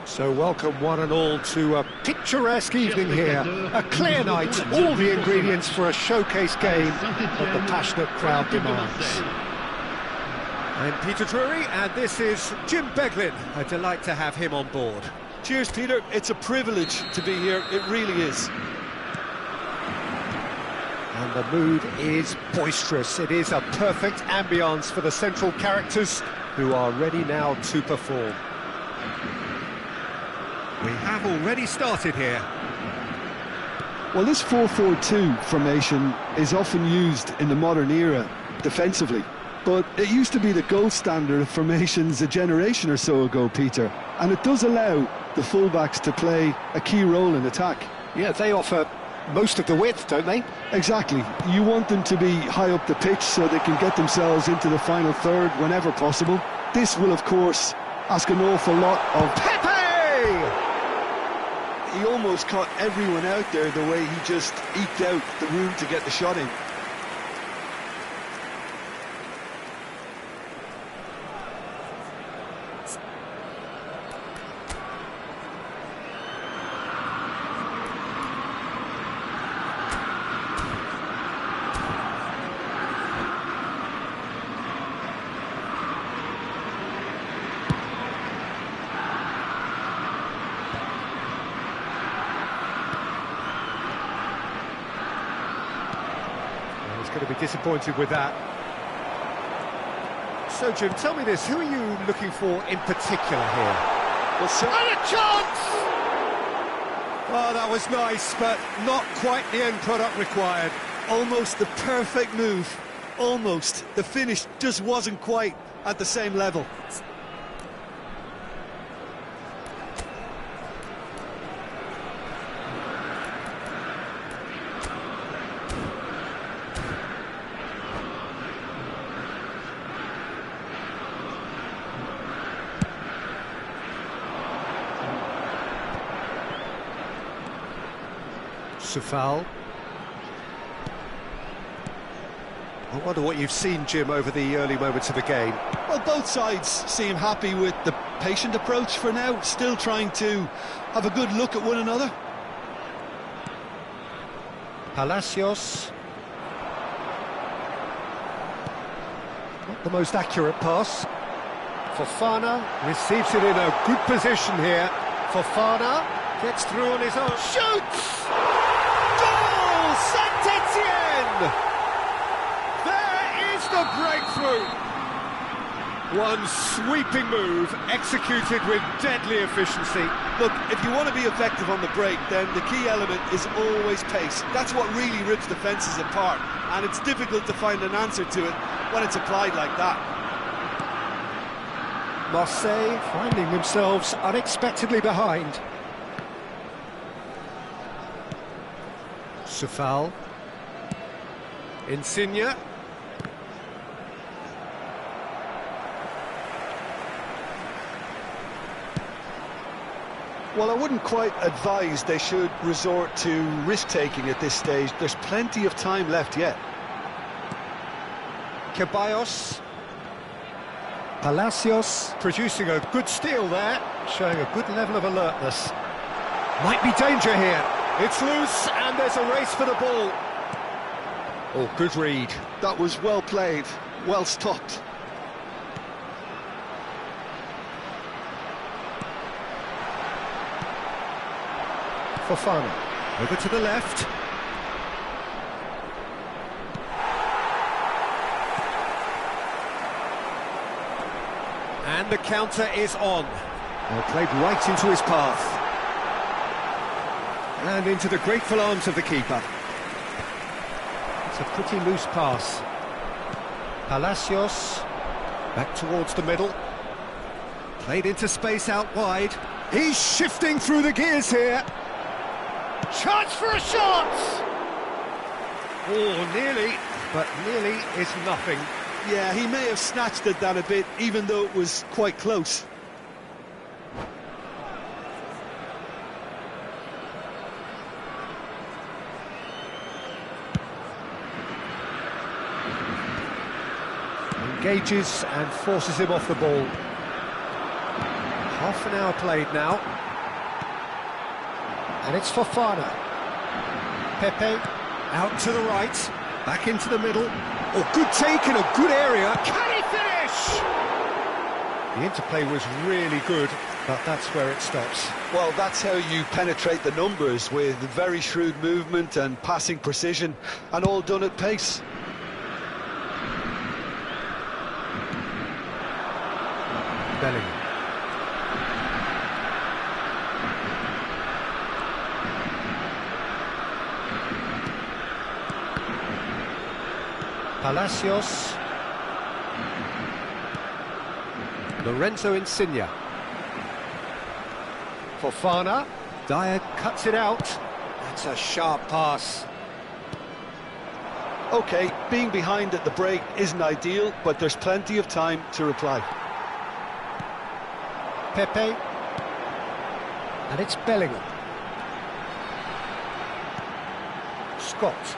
So welcome one and all to a picturesque evening here, a clear night, all the ingredients for a showcase game that the passionate crowd demands. I'm Peter Drury and this is Jim Beglin. A delight to have him on board. Cheers, Peter. It's a privilege to be here, it really is. And the mood is boisterous. It is a perfect ambience for the central characters who are ready now to perform. We have already started here. Well, this 4-4-2 formation is often used in the modern era defensively, but it used to be the gold standard of formations a generation or so ago, Peter, and it does allow the fullbacks to play a key role in attack. Yeah, they offer most of the width, don't they? Exactly. You want them to be high up the pitch so they can get themselves into the final third whenever possible. This will, of course, ask an awful lot of Pepe! He almost caught everyone out there the way he just eked out the room to get the shot in. Going to be disappointed with that. So, Jim, tell me this, who are you looking for in particular here? Well, sir, and a chance! Oh, that was nice, but not quite the end product required. almost the perfect move. Almost. The finish just wasn't quite at the same level. Foul. I wonder what you've seen, Jim, over the early moments of the game. Well, both sides seem happy with the patient approach for now, still trying to have a good look at one another. Palacios. Not the most accurate pass. Fofana receives it in a good position here. Fofana gets through on his own. Shoots! Saint-Etienne! There is the breakthrough! One sweeping move, executed with deadly efficiency. Look, if you want to be effective on the break, then the key element is always pace. That's what really rips defences apart, and it's difficult to find an answer to it when it's applied like that. Marseille finding themselves unexpectedly behind. Foul. Insigne. Well, I wouldn't quite advise they should resort to risk-taking at this stage. There's plenty of time left yet. Ceballos. Palacios producing a good steal there, showing a good level of alertness. Might be danger here. It's loose, and there's a race for the ball. Oh, good read. That was well played, well stopped. Fofana, over to the left. And the counter is on. Well, played right into his path. And into the grateful arms of the keeper. It's a pretty loose pass. Palacios, back towards the middle. Played into space out wide. He's shifting through the gears here. Chance for a shot! Oh, nearly, but nearly is nothing. Yeah, he may have snatched at that a bit, even though it was quite close. Engages and forces him off the ball. Half an hour played now. And it's Fofana. Pepe out to the right, back into the middle. Oh, good take in a good area. Can he finish? The interplay was really good, but that's where it stops. Well, that's how you penetrate the numbers, with very shrewd movement and passing precision, and all done at pace. Bellingham. Palacios. Lorenzo Insigne. Fofana. Dyer cuts it out. That's a sharp pass. OK, being behind at the break isn't ideal, but there's plenty of time to reply. Pepe. And it's Bellingham. Scott.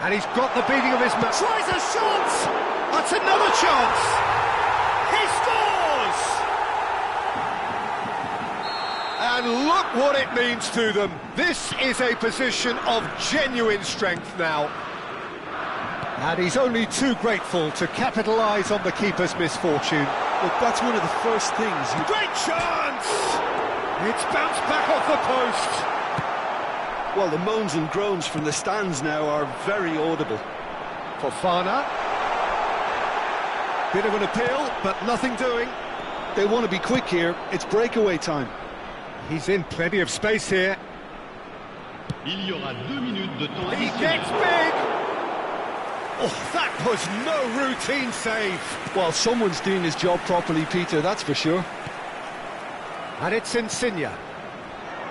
And he's got the beating of his man. Tries a shot! That's another chance! He scores! And look what it means to them. This is a position of genuine strength now. And he's only too grateful to capitalise on the keeper's misfortune. Look, that's one of the first things you... Great chance! It's bounced back off the post. Well, the moans and groans from the stands now are very audible. Fofana. Bit of an appeal, but nothing doing. They want to be quick here. It's breakaway time. He's in plenty of space here. Il y aura 2 minutes de temps. He gets big! Oh, that was no routine save. Well, someone's doing his job properly, Peter, that's for sure. And it's Insigne.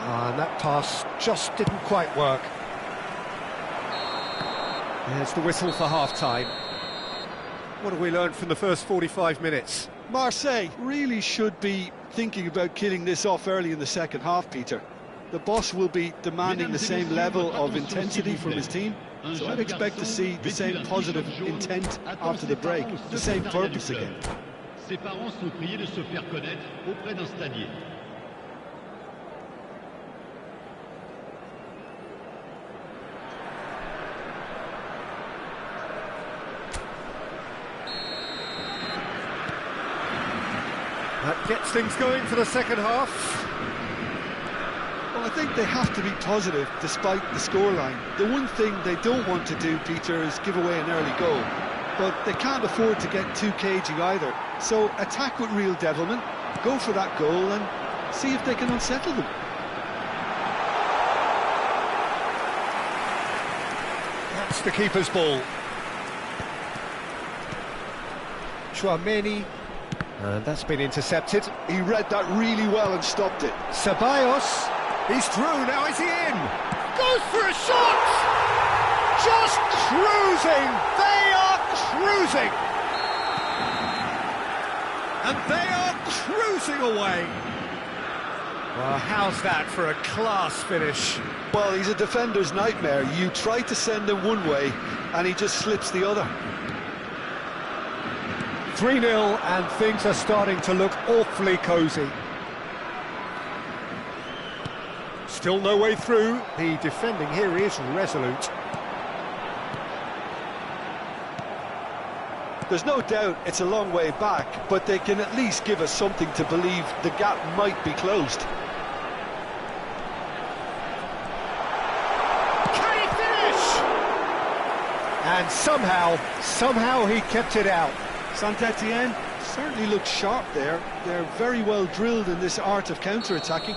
And that pass just didn't quite work. There's the whistle for half-time. What have we learned from the first 45 minutes? Marseille really should be thinking about killing this off early in the second half, Peter. The boss will be demanding the same level of intensity from his team, so I'd expect to see the same positive intent after the break, the same purpose again. Ses parents sont priés de se faire connaître auprès d'un stadier. That gets things going for the second half. Well, I think they have to be positive despite the scoreline. The one thing they don't want to do, Peter, is give away an early goal. But they can't afford to get too cagey either. So attack with real devilment, go for that goal and see if they can unsettle them. That's the keeper's ball. Chouameni. And that's been intercepted. He read that really well and stopped it. Ceballos. He's through, now is he in? Goes for a shot! Just cruising! They are cruising! And they are cruising away! Well, how's that for a class finish? Well, he's a defender's nightmare. You try to send him one way and he just slips the other. 3-0 and things are starting to look awfully cosy. Still no way through. The defending here is resolute. There's no doubt it's a long way back, but they can at least give us something to believe the gap might be closed. Can he finish? And somehow he kept it out. Saint-Etienne certainly looks sharp there. They're very well drilled in this art of counter-attacking.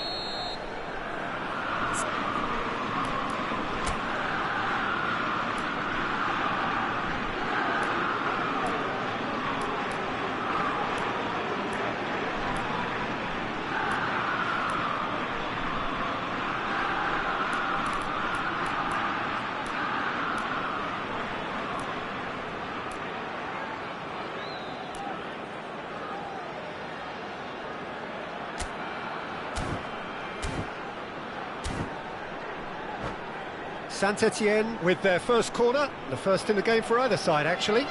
Saint-Étienne with their first corner, the first in the game for either side, actually.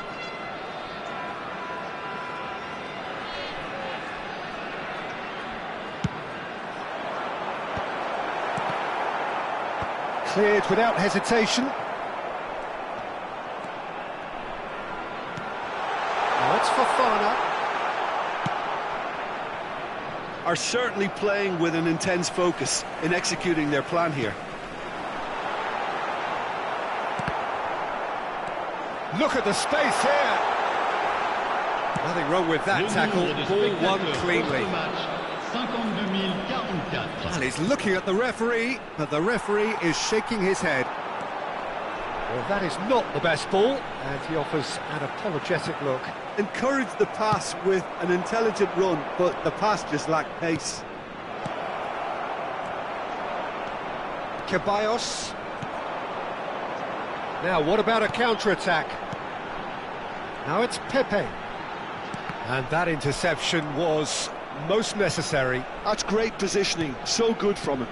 Cleared without hesitation. Now it's Fofana. Are certainly playing with an intense focus in executing their plan here. Look at the space here. Nothing wrong with that tackle. Ball won cleanly. And he's looking at the referee, but the referee is shaking his head. Well, that is not the best ball, and he offers an apologetic look. Encouraged the pass with an intelligent run, but the pass just lacked pace. Ceballos. Now, what about a counter-attack? Now it's Pepe. And that interception was most necessary. That's great positioning, so good from him.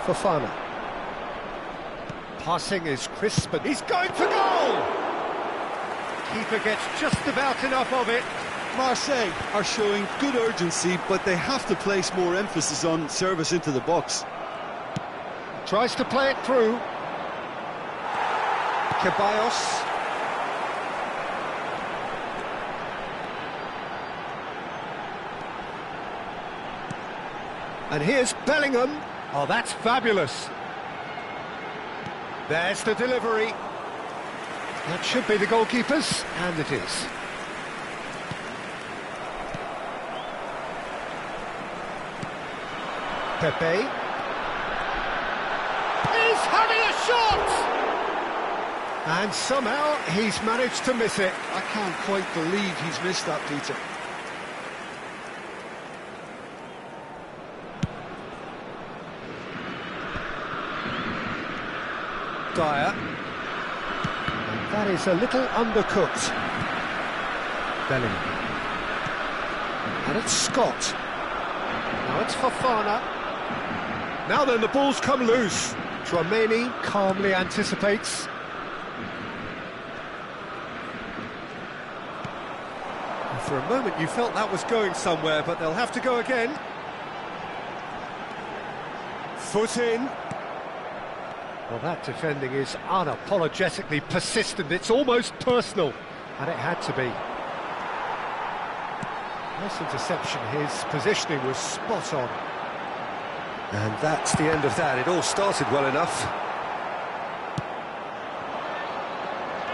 Fofana. Passing is crisp, and he's going for goal! Keeper gets just about enough of it. Marseille are showing good urgency, but they have to place more emphasis on service into the box. Tries to play it through. Ceballos. And here's Bellingham. Oh, that's fabulous. There's the delivery. That should be the goalkeeper's, and it is. Pepe. He's having a shot! And somehow he's managed to miss it. I can't quite believe he's missed that, Peter. Dyer. And that is a little undercooked. Bellingham. And it's Scott. Now it's Fofana. Now then, the ball's come loose. Tchouaméni calmly anticipates. And for a moment you felt that was going somewhere, but they'll have to go again. Foot in. Well, that defending is unapologetically persistent. It's almost personal, and it had to be. Nice interception. His positioning was spot on. And that's the end of that. It all started well enough.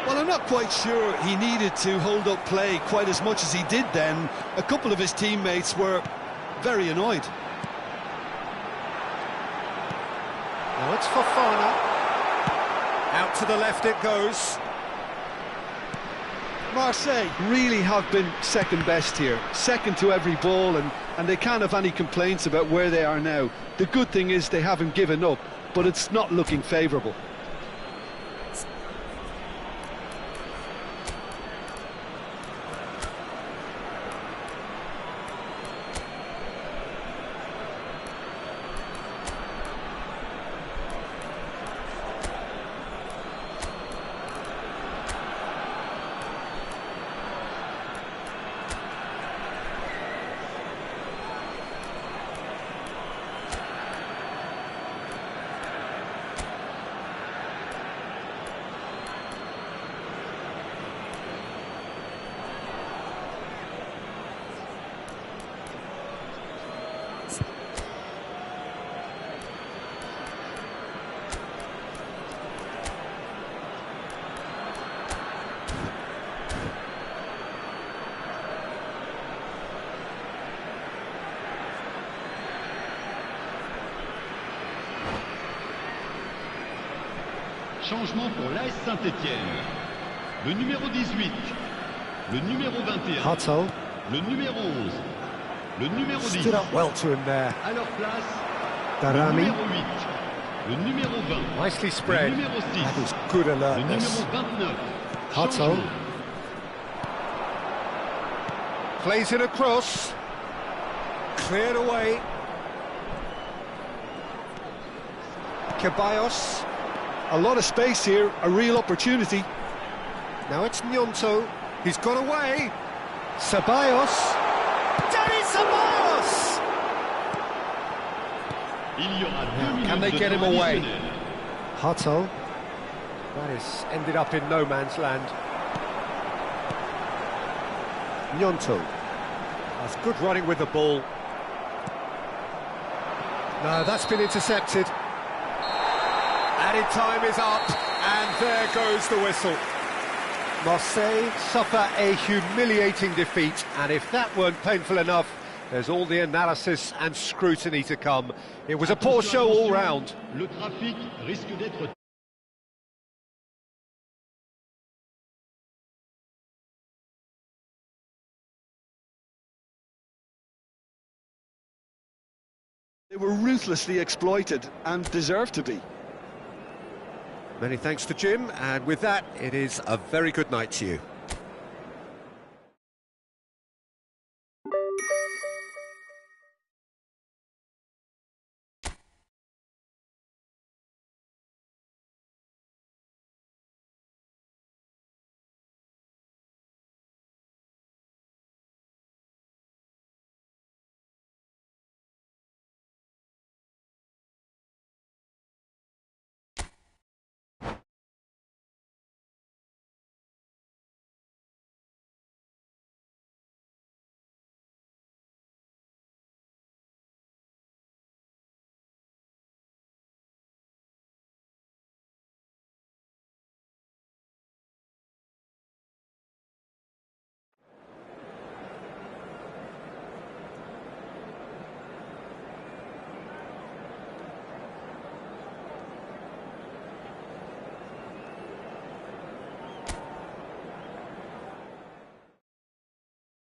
Well, I'm not quite sure he needed to hold up play quite as much as he did then. A couple of his teammates were very annoyed. Now it's Fofana. Out to the left it goes. Marseille really have been second best here, second to every ball, and they can't have any complaints about where they are now. The good thing is they haven't given up, but it's not looking favourable. Changement pour l'AS Saint-Étienne. Le numéro 18, le numéro 21, Hutto le numéro 11, le numéro 10. stood up well to him there. À leur place, le Darami, numéro 8, le numéro 20, nicely spread. le numéro 6, That was good le alertness. numéro 29. Hutto Changement. plays it across. Cleared away. Ceballos. A lot of space here, a real opportunity. Now it's Gnonto. He's got away. Ceballos. Danny Ceballos! Can they get him away? Hato. That is ended up in no man's land. Gnonto. That's good running with the ball. No, that's been intercepted. Added time is up, and there goes the whistle. Marseille suffer a humiliating defeat, and if that weren't painful enough, there's all the analysis and scrutiny to come. It was a poor show all round. Le trafic risque d'être They were ruthlessly exploited and deserved to be. Many thanks to Jim, and with that, it is a very good night to you.